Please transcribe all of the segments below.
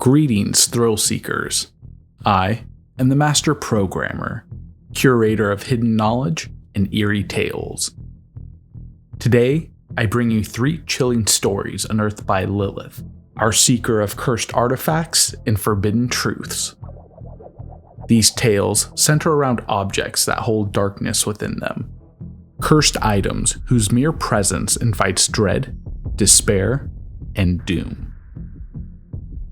Greetings, Thrillseekers. I am the Master Programmer, curator of hidden knowledge and eerie tales. Today, I bring you 3 chilling stories unearthed by Lilith, our seeker of cursed artifacts and forbidden truths. These tales center around objects that hold darkness within them, cursed items whose mere presence invites dread, despair, and doom.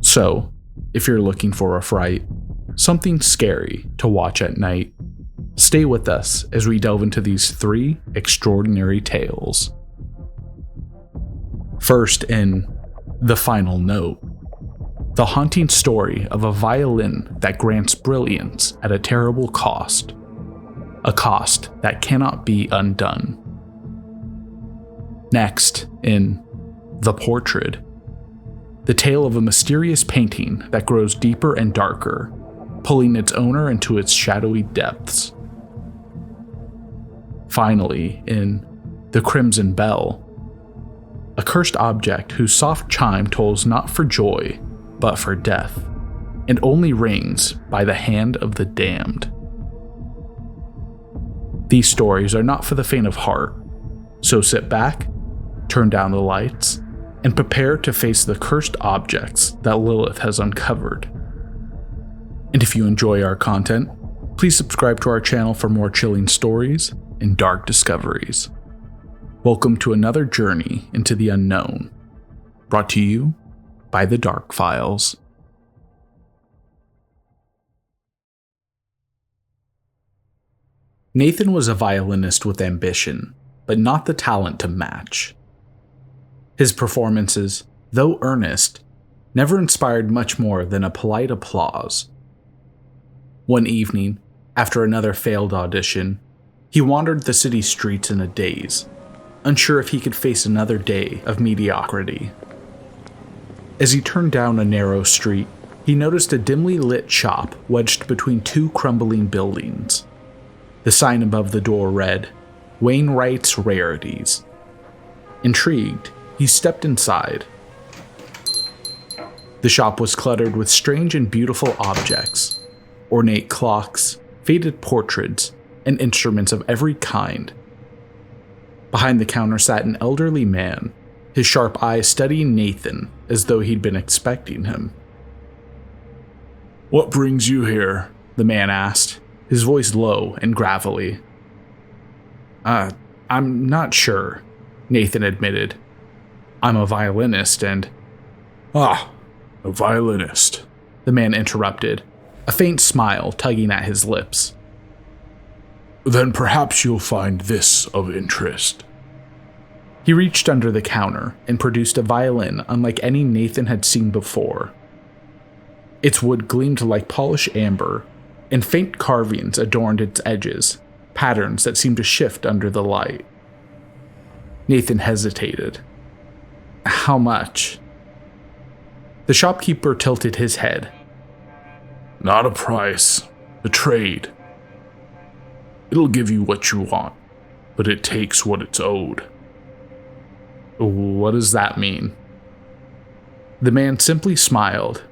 So, if you're looking for a fright, something scary to watch at night, stay with us as we delve into these 3 extraordinary tales. First in The Final Note, the haunting story of a violin that grants brilliance at a terrible cost, a cost that cannot be undone. Next in The Portrait, the tale of a mysterious painting that grows deeper and darker, pulling its owner into its shadowy depths. Finally, in The Crimson Bell, a cursed object whose soft chime tolls not for joy, but for death, and only rings by the hand of the damned. These stories are not for the faint of heart, so sit back, turn down the lights, and prepare to face the cursed objects that Lilith has uncovered. And if you enjoy our content, please subscribe to our channel for more chilling stories and dark discoveries. Welcome to another journey into the unknown, brought to you by the Dark Files. Nathan was a violinist with ambition, but not the talent to match. His performances, though earnest, never inspired much more than a polite applause. One evening, after another failed audition, he wandered the city streets in a daze, unsure if he could face another day of mediocrity. As he turned down a narrow street, he noticed a dimly lit shop wedged between 2 crumbling buildings. The sign above the door read, "Wainwright's Rarities." Intrigued, he stepped inside. The shop was cluttered with strange and beautiful objects, ornate clocks, faded portraits, and instruments of every kind. Behind the counter sat an elderly man, his sharp eyes studying Nathan as though he'd been expecting him. "What brings you here?" the man asked, his voice low and gravelly. I'm not sure," Nathan admitted. "I'm a violinist and—" "Ah, a violinist," the man interrupted, a faint smile tugging at his lips. "Then perhaps you'll find this of interest." He reached under the counter and produced a violin unlike any Nathan had seen before. Its wood gleamed like polished amber, and faint carvings adorned its edges, patterns that seemed to shift under the light. Nathan hesitated. "How much?" The shopkeeper tilted his head. "Not a price, a trade. It'll give you what you want, but it takes what it's owed." "What does that mean?" The man simply smiled.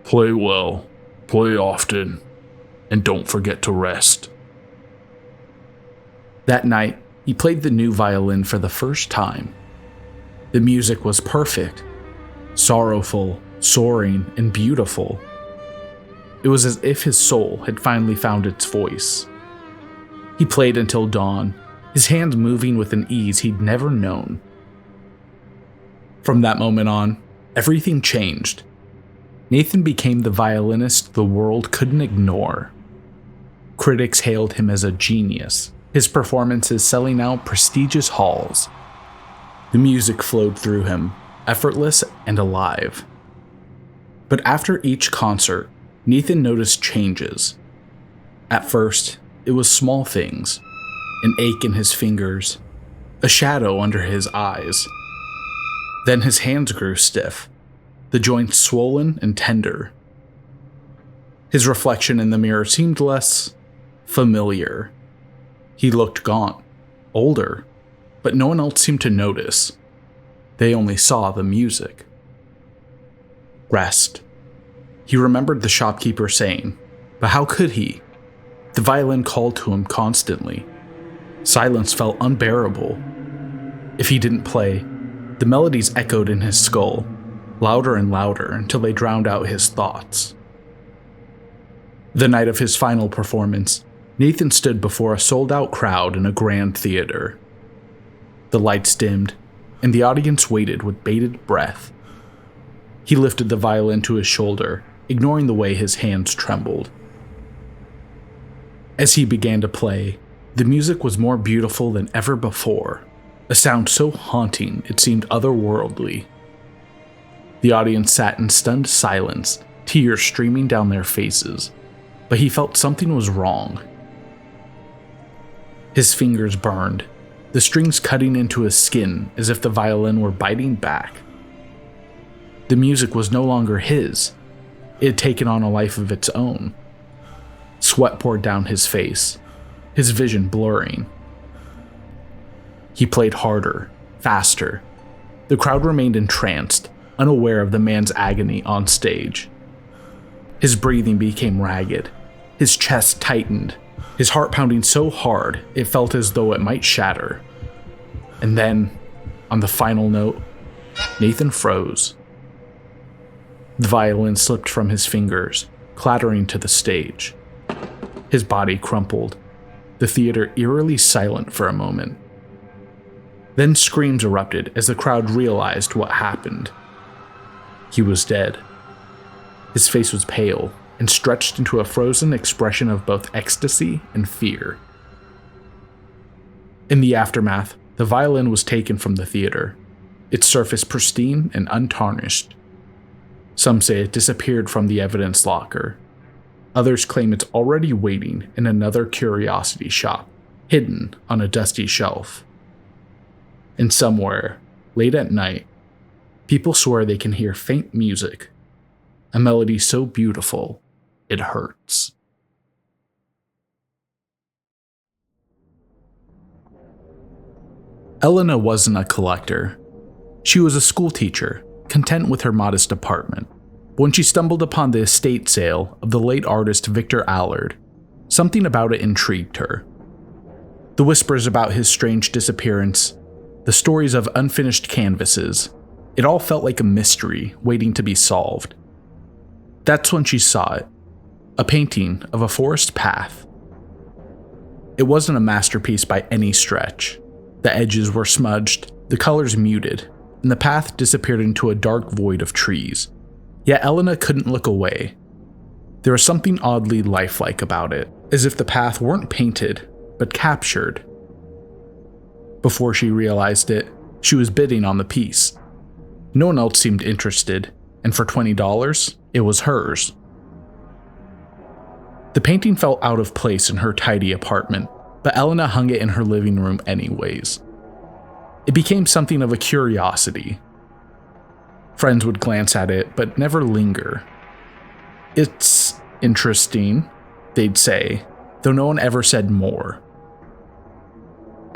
"Play well, play often, and don't forget to rest." That night, he played the new violin for the first time. The music was perfect, sorrowful, soaring, and beautiful. It was as if his soul had finally found its voice. He played until dawn, his hands moving with an ease he'd never known. From that moment on, everything changed. Nathan became the violinist the world couldn't ignore. Critics hailed him as a genius, his performances selling out prestigious halls. The music flowed through him, effortless and alive. But after each concert, Nathan noticed changes. At first, it was small things, an ache in his fingers, a shadow under his eyes. Then his hands grew stiff, the joints swollen and tender. His reflection in the mirror seemed less familiar. He looked gaunt, older, but no one else seemed to notice. They only saw the music. Rest, He remembered the shopkeeper saying, but how could he? The violin called to him constantly. Silence felt unbearable. If he didn't play, the melodies echoed in his skull, louder and louder until they drowned out his thoughts. The night of his final performance, Nathan stood before a sold-out crowd in a grand theater. The lights dimmed, and the audience waited with bated breath. He lifted the violin to his shoulder, ignoring the way his hands trembled. As he began to play, the music was more beautiful than ever before, a sound so haunting it seemed otherworldly. The audience sat in stunned silence, tears streaming down their faces, but he felt something was wrong. His fingers burned, the strings cutting into his skin as if the violin were biting back. The music was no longer his. It had taken on a life of its own. Sweat poured down his face, his vision blurring. He played harder, faster. The crowd remained entranced, unaware of the man's agony on stage. His breathing became ragged, his chest tightened, his heart pounding so hard it felt as though it might shatter. And then, on the final note, Nathan froze. The violin slipped from his fingers, clattering to the stage. His body crumpled, the theater eerily silent for a moment. Then screams erupted as the crowd realized what happened. He was dead. His face was pale and stretched into a frozen expression of both ecstasy and fear. In the aftermath, the violin was taken from the theater, its surface pristine and untarnished. Some say it disappeared from the evidence locker. Others claim it's already waiting in another curiosity shop, hidden on a dusty shelf. And somewhere, late at night, people swear they can hear faint music, a melody so beautiful, it hurts. Elena wasn't a collector. She was a school teacher, content with her modest apartment. But when she stumbled upon the estate sale of the late artist Victor Allard, something about it intrigued her. The whispers about his strange disappearance, the stories of unfinished canvases, it all felt like a mystery waiting to be solved. That's when she saw it, a painting of a forest path. It wasn't a masterpiece by any stretch. The edges were smudged, the colors muted, and the path disappeared into a dark void of trees. Yet Elena couldn't look away. There was something oddly lifelike about it, as if the path weren't painted, but captured. Before she realized it, she was bidding on the piece. No one else seemed interested, and for $20, it was hers. The painting felt out of place in her tidy apartment, but Elena hung it in her living room anyways. It became something of a curiosity. Friends would glance at it, but never linger. "It's interesting," they'd say, though no one ever said more.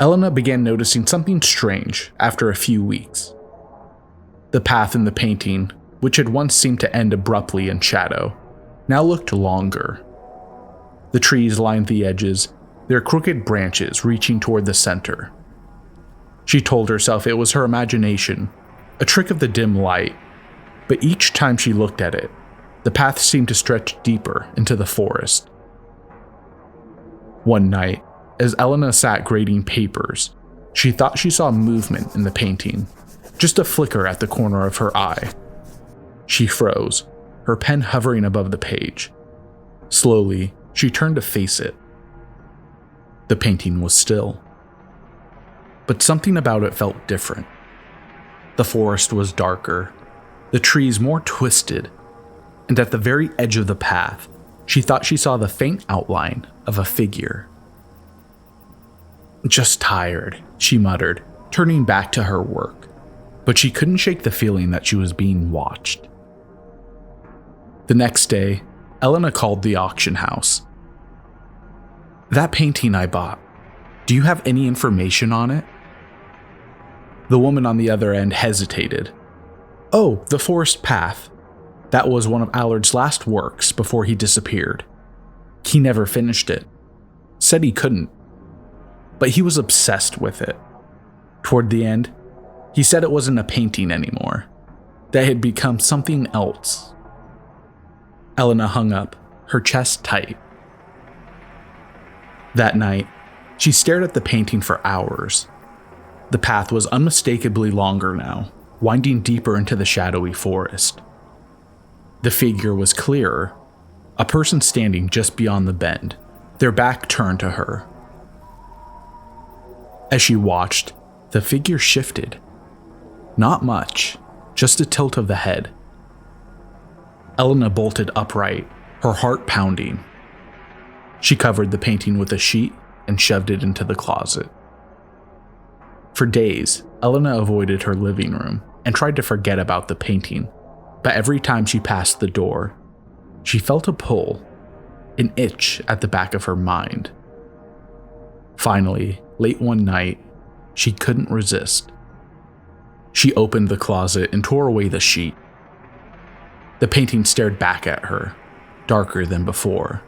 Elena began noticing something strange after a few weeks. The path in the painting, which had once seemed to end abruptly in shadow, now looked longer. The trees lined the edges, their crooked branches reaching toward the center. She told herself it was her imagination, a trick of the dim light, but each time she looked at it, the path seemed to stretch deeper into the forest. One night, as Elena sat grading papers, she thought she saw movement in the painting, just a flicker at the corner of her eye. She froze, her pen hovering above the page. Slowly, she turned to face it. The painting was still. But something about it felt different. The forest was darker, the trees more twisted, and at the very edge of the path, she thought she saw the faint outline of a figure. "Just tired," she muttered, turning back to her work, but she couldn't shake the feeling that she was being watched. The next day, Elena called the auction house. "That painting I bought, do you have any information on it?" The woman on the other end hesitated. "Oh, the forest path. That was one of Allard's last works before he disappeared. He never finished it. Said he couldn't. But he was obsessed with it. Toward the end, he said it wasn't a painting anymore. That had become something else. Elena hung up, her chest tight. That night, she stared at the painting for hours. The path was unmistakably longer now, winding deeper into the shadowy forest. The figure was clearer, a person standing just beyond the bend, their back turned to her. As she watched, the figure shifted. Not much, just a tilt of the head. Elena bolted upright, her heart pounding. She covered the painting with a sheet and shoved it into the closet. For days, Elena avoided her living room and tried to forget about the painting, but every time she passed the door, she felt a pull, an itch at the back of her mind. Finally, late one night, she couldn't resist. She opened the closet and tore away the sheet. The painting stared back at her, darker than before.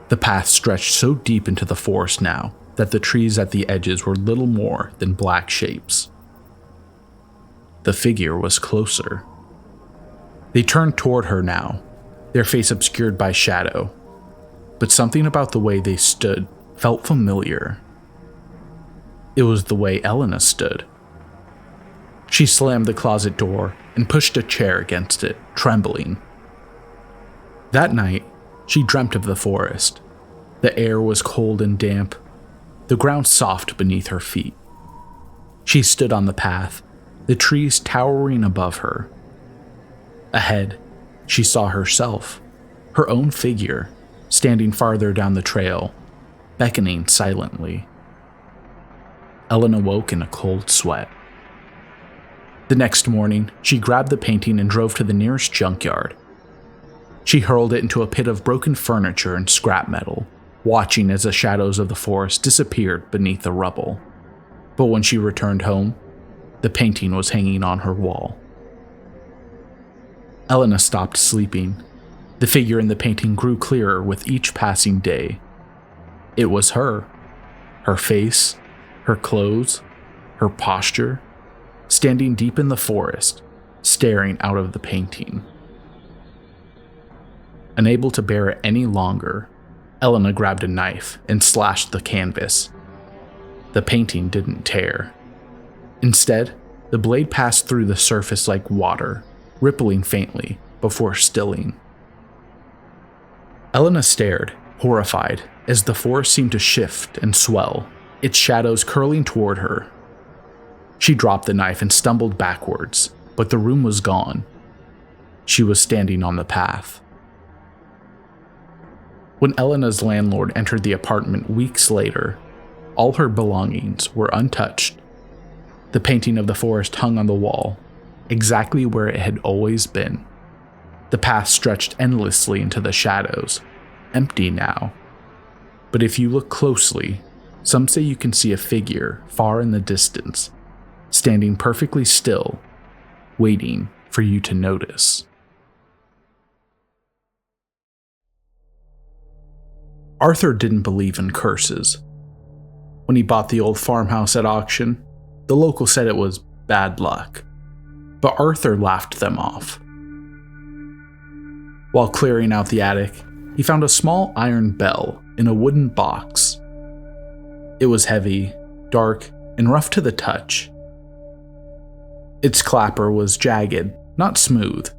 The path stretched so deep into the forest now that the trees at the edges were little more than black shapes. The figure was closer. They turned toward her now, their face obscured by shadow, but something about the way they stood felt familiar. It was the way Elena stood. She slammed the closet door and pushed a chair against it, trembling. That night, she dreamt of the forest. The air was cold and damp, the ground soft beneath her feet. She stood on the path, the trees towering above her. Ahead, she saw herself, her own figure, standing farther down the trail, beckoning silently. Elena woke in a cold sweat. The next morning, she grabbed the painting and drove to the nearest junkyard. She hurled it into a pit of broken furniture and scrap metal, watching as the shadows of the forest disappeared beneath the rubble. But when she returned home, the painting was hanging on her wall. Elena stopped sleeping. The figure in the painting grew clearer with each passing day. It was her. Her face, her clothes, her posture, standing deep in the forest, staring out of the painting. Unable to bear it any longer, Elena grabbed a knife and slashed the canvas. The painting didn't tear. Instead, the blade passed through the surface like water, rippling faintly before stilling. Elena stared, horrified, as the forest seemed to shift and swell, its shadows curling toward her. She dropped the knife and stumbled backwards, but the room was gone. She was standing on the path. When Elena's landlord entered the apartment weeks later, all her belongings were untouched. The painting of the forest hung on the wall, exactly where it had always been. The path stretched endlessly into the shadows, empty now. But if you look closely, some say you can see a figure far in the distance, standing perfectly still, waiting for you to notice. Arthur didn't believe in curses. When he bought the old farmhouse at auction, the local said it was bad luck, but Arthur laughed them off. While clearing out the attic, he found a small iron bell in a wooden box. It was heavy, dark, and rough to the touch. Its clapper was jagged, not smooth,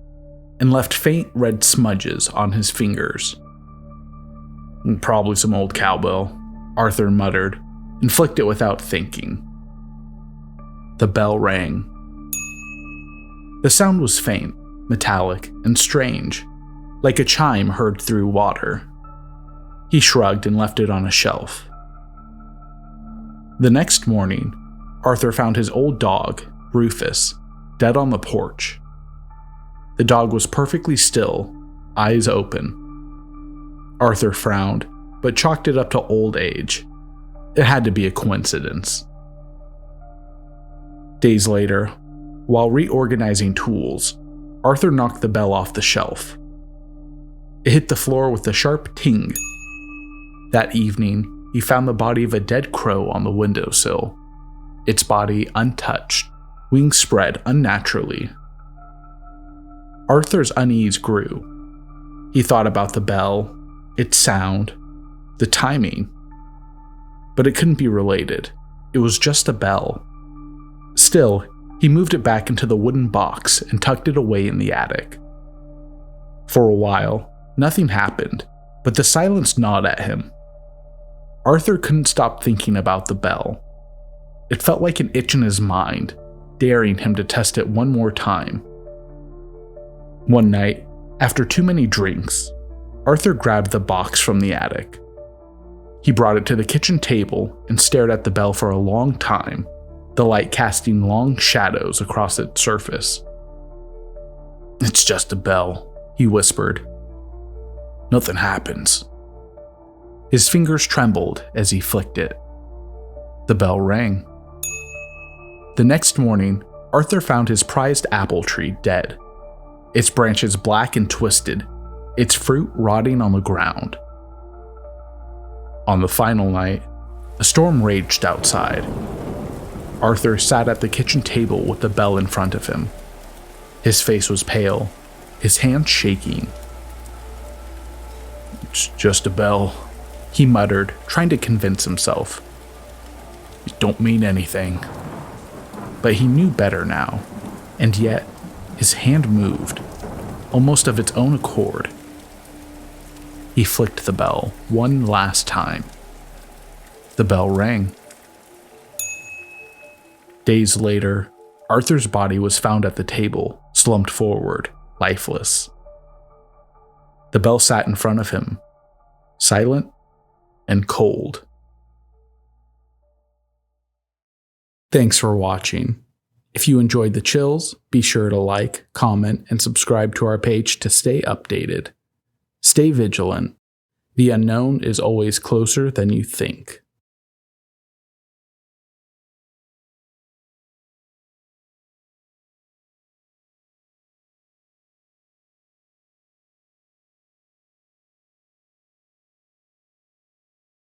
and left faint red smudges on his fingers. Probably some old cowbell, Arthur muttered, and flicked it without thinking. The bell rang. The sound was faint, metallic, and strange, like a chime heard through water. He shrugged and left it on a shelf. The next morning, Arthur found his old dog, Rufus, dead on the porch. The dog was perfectly still, eyes open. Arthur frowned, but chalked it up to old age. It had to be a coincidence. Days later, while reorganizing tools, Arthur knocked the bell off the shelf. It hit the floor with a sharp ting. That evening, he found the body of a dead crow on the windowsill, its body untouched, wings spread unnaturally. Arthur's unease grew. He thought about the bell, its sound, the timing. But it couldn't be related. It was just a bell. Still, he moved it back into the wooden box and tucked it away in the attic. For a while, nothing happened, but the silence gnawed at him. Arthur couldn't stop thinking about the bell. It felt like an itch in his mind, daring him to test it one more time. One night, after too many drinks, Arthur grabbed the box from the attic. He brought it to the kitchen table and stared at the bell for a long time, the light casting long shadows across its surface. "It's just a bell," he whispered. "Nothing happens." His fingers trembled as he flicked it. The bell rang. The next morning, Arthur found his prized apple tree dead, its branches black and twisted, its fruit rotting on the ground. On the final night, a storm raged outside. Arthur sat at the kitchen table with the bell in front of him. His face was pale, his hands shaking. "It's just a bell," he muttered, trying to convince himself. "It don't mean anything." But he knew better now, and yet his hand moved, almost of its own accord. He flicked the bell one last time. The bell rang. Days later, Arthur's body was found at the table, slumped forward, lifeless. The bell sat in front of him, silent and cold. Thanks for watching. If you enjoyed the chills, be sure to like, comment, and subscribe to our page to stay updated. Stay vigilant. The unknown is always closer than you think.